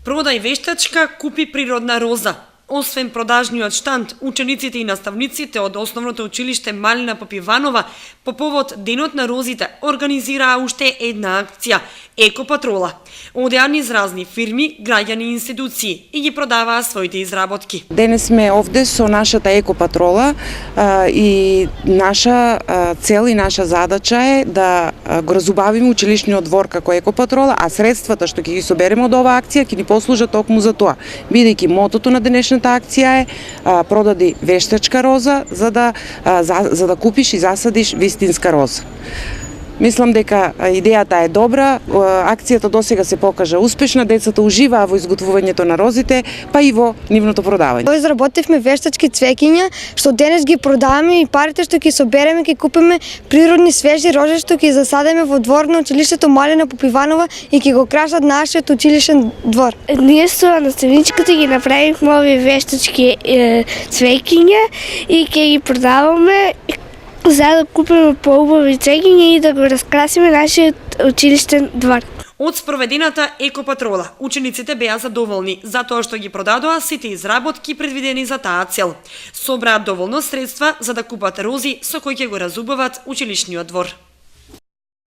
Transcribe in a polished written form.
Продај вештачка, купи природна роза. Освен продажниот штанд, учениците и наставниците од Основното училиште Малина Попиванова по повод Денот на розите организираа уште една акција – Екопатрола. Одеа низ разни фирми, граѓани и институции и ги продаваа своите изработки. Денес сме овде со нашата Екопатрола и наша цел и наша задача е да го разубавиме училишниот двор како Екопатрола, а средствата што ќе ги собереме од оваа акција ќе ни послужат токму за тоа, бидејќи мотото на денешната акција е продади вештачка роза за да купиш и засадиш вистинска роза. Мислам дека идејата е добра, акцијата досега се покажа успешна, децата уживаа во изготвувањето на розите, па и во нивното продавање. Изработивме вештачки цвеќиња, што денес ги продаваме и парите што ќе собереме ќе купиме природни свежи розе што ќе засадиме во двор на училиштето Малина Попиванова и ќе го красат нашиот училишен двор. Ние со наставничката ги направивме овие вештачки цвеќиња и ќе ги продаваме за да купиме поубави цвеќиња и да го раскрасиме нашиот училиштен двор. Од спроведената Екопатрола, учениците беа задоволни затоа што ги продадоа сите изработки предвидени за таа цел. Собраа доволно средства за да купат рози со кои ќе го разубават училишниот двор.